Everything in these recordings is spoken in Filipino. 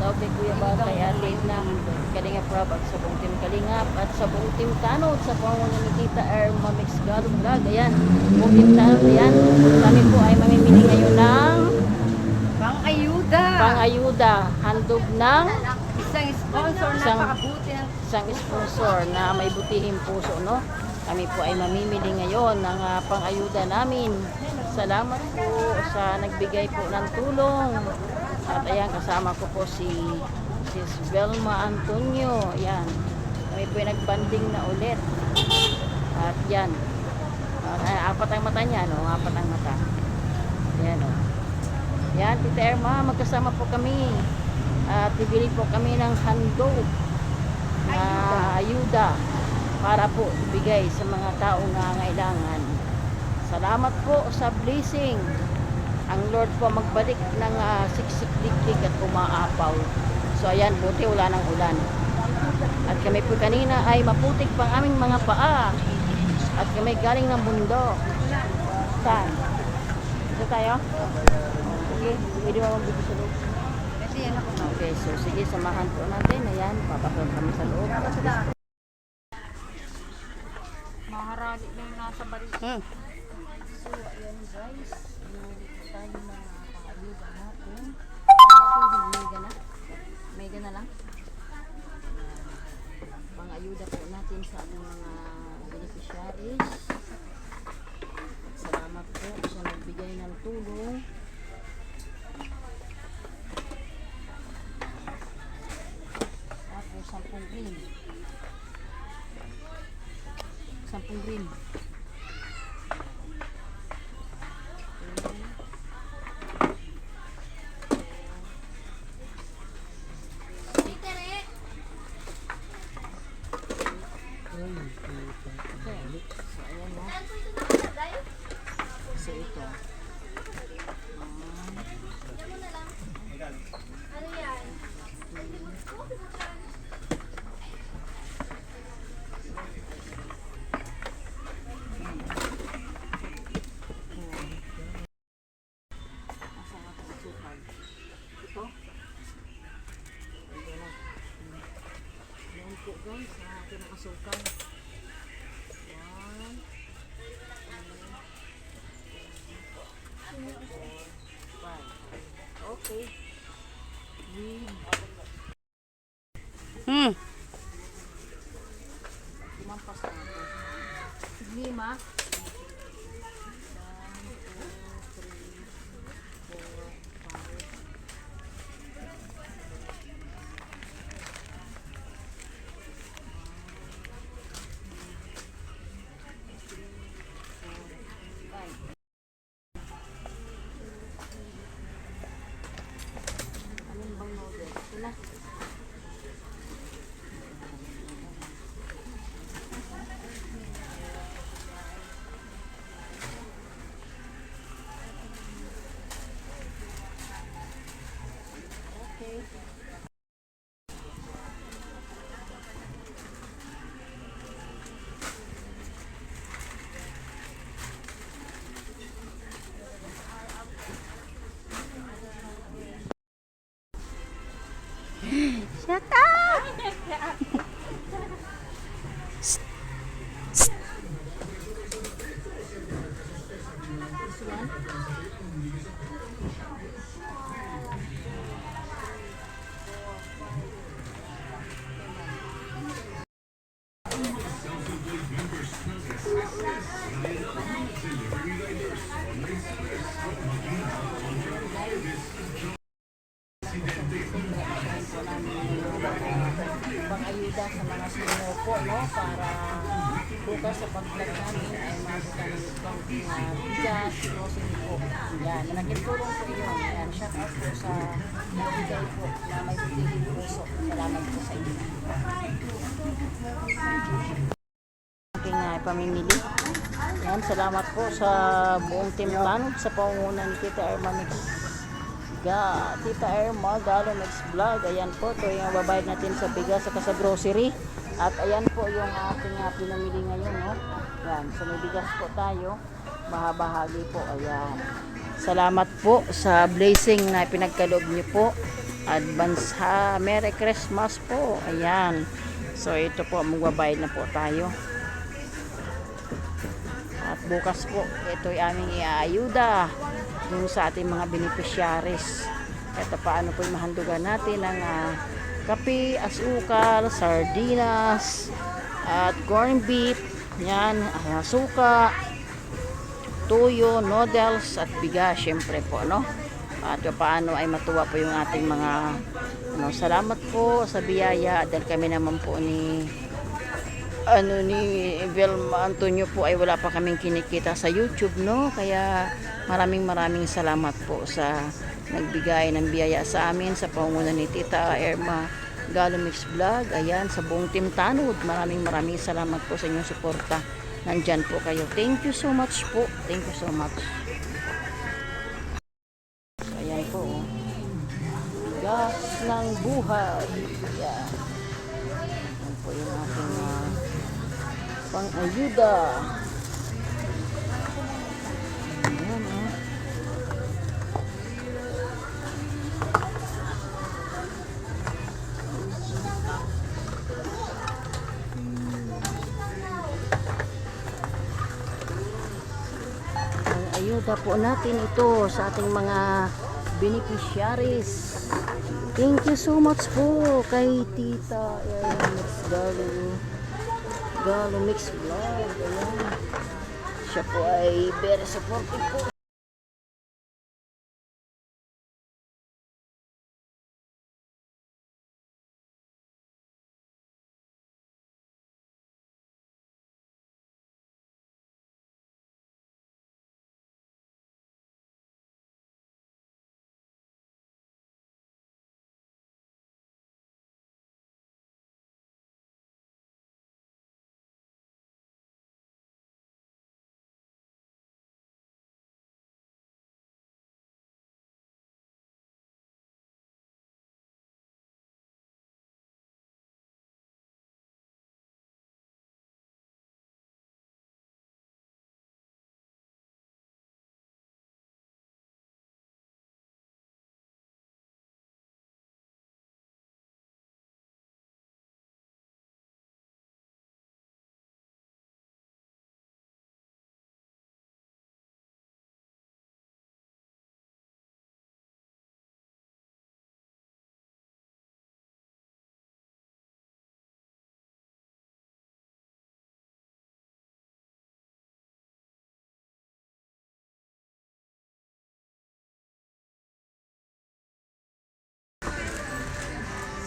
out kay Kuya Bal, kay Arlene na Kalingap Rob at sa buong team Kalingap at sa buong team Tanod sa pangunguna ni Tita Irma Mix Galong Vlog. Ayan, buong team Tanod, ayan. Kami po ay mamimili ngayon ng pang-ayuda, handog ng Isang sponsor na napakabuti ng isang sponsor na may butihing puso, no? Kami po ay mamimili ngayon ng pang-ayuda namin. Salamat po sa nagbigay po ng tulong. At ayan, kasama ko po si Velma Antonio. Ayan, kami po ay nagbanding na ulit. At yan, apat ang mata niya, no? Apat ang mata. Ayan, no? Yan, Tita Irma, magkasama po kami. At bibili po kami ng handog na ayuda para po ibigay sa mga taong nangangailangan. Salamat po sa blessing. Ang Lord po magbalik ng siksik-liklik at umaapaw. So ayan, buti wala ng ulan. At kami po kanina ay maputik pang aming mga paa. At kami galing ng bundok. Saan? Ito tayo? Okay, pwede mo magbibig sa loob. Okay, so sige, samahan po natin. Ayan, papasok kami sa loob. maharali na yung nasa baril. So, ayan guys. Nandito tayo na pang-ayuda natin. May gana lang. Pang-ayuda po natin sa ating mga beneficiaries. Salamat po sa nagbigay ng tulong. Tapos 10 green. 10 green. So ito. Ito. Ayan po guys, sa akin ang asukal. 1, 2, 3, 4, 5. Okay. Lumampas na ako. 5. 1, 2, 3, 4, 5. Anong bang order? Ito na. Okay. Shut up! This one. Pang-ayuda sa mga senior po, no? Para bukas sa pag-vlog namin ay mabutan ng bigas, grocery po. Yan, malaking tulong po yun. Yan, shout out po sa nagbigay po na may butihin puso. Salamat po sa inyo. Aking pamimili. Yan, salamat po sa buong team Tanod sa pangunguna ni Tita Irma Mix. Tita Irma Galong Mix Vlog. Ayan po, ito yung babayad natin sa bigas at sa grocery. At ayan po yung ating pinamili ngayon, no? Yan, so may bigas po tayo. Bahagi po, ayan. Salamat po sa blessing na pinagkaloob niyo po. Advance Merry Christmas po. Ayan. So ito po, magbabayad na po tayo. At bukas po, ito ay aming iaayuda dun sa ating mga beneficiaries. Ito paano po yung mahandugan natin ng kape, asukal, sardinas, at corned beef, yan, suka, tuyo, noodles, at bigas, syempre po, no? At paano ay matuwa po yung ating mga salamat po sa biyaya dahil kami naman po ni Velma Antonio po ay wala pa kaming kinikita sa YouTube, no? Kaya maraming salamat po sa nagbigay ng biyaya sa amin sa pangunguna ni Tita Irma Galumix Vlog. Ayan, sa buong Team Tanod, maraming salamat po sa inyong suporta. Nandyan po kayo. Thank you so much po. Thank you so much. So, ayan po. Oh. Bigas ng buhay. Ayan. Ayan po yung ating pang-ayuda. Ayan, oh. Ayuda po natin ito sa ating mga beneficiaries. Thank you so much po kay Tita Galumix Vlog. Ayan. Siya po ay very supportive po.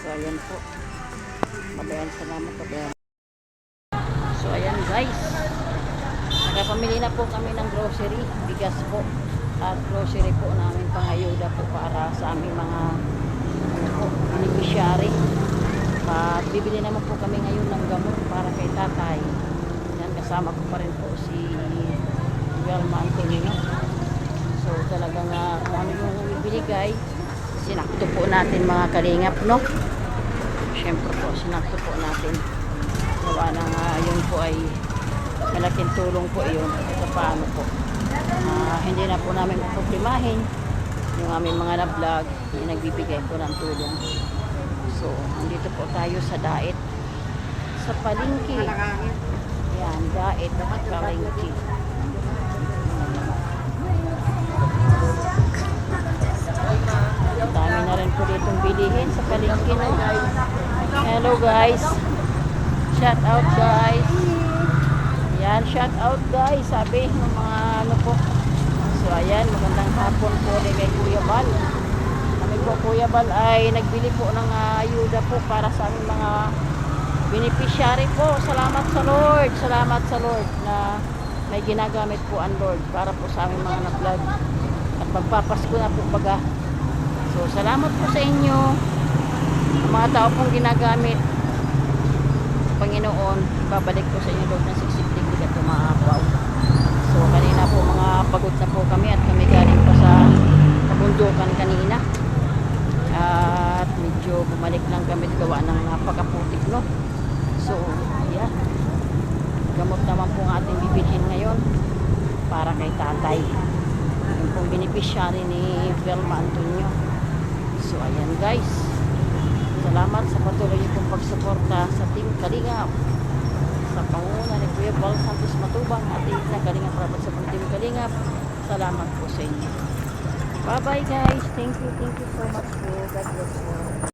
So ayan po. Salamat po. So ayan guys. Nakapamili na po kami ng grocery, bigas po. At grocery po namin pangayuda po para sa aming mga beneficiary. At bibili naman po kami ngayon ng gamot para kay tatay. Yan, kasama ko pa rin po si Velma Antonio. So talagang kung ano yung ibinigay, sinakto po natin mga kalingap, no? Siyempre po, sinakto po natin. Gawa na nga, yun po ay malaking tulong po yun. Ito paano po. Hindi na po namin problemahin yung aming mga na-vlog, yung nagbibigay po ng tulong. So, andito po tayo sa Daet. Sa palengke. Yan, Daet, palengke. Dami na rin po ditong bilihin sa palengke, no? Hello guys. Shout out guys. Yan, shout out guys. Sabi ng mga ano po. So ayan, magandang hapon po din kay Kuya Bal. Kami po Kuya Bal ay nagbili po ng ayuda po para sa aming mga beneficiary po. Salamat sa Lord. Salamat sa Lord na may ginagamit po ang Lord para po sa aming mga na-vlog. At magpapasko na po baga. So, salamat po sa inyo. Ang mga tao pong ginagamit Panginoon, babalik po sa inyo Lord ng siksik-tik at tumaapaw. So, kanina po mga pagod na po kami at kami galing pa sa kabundukan kanina. At medyo bumalik lang kami gawa ng napakaputik, no? So, yeah. Gamot naman po ang ating bibilhin ngayon para kay tatay. Yung pong beneficiary ni Velma Antonio. So, ayan guys. Salamat sa patuloy niyo pong pagsuporta sa Team Kalingap. Sa pangunguna ni Kuya Val Santos Matubang at na Kalingap Rapat sa Team Kalingap. Salamat po sa inyo. Bye bye guys. Thank you so much po. God bless you.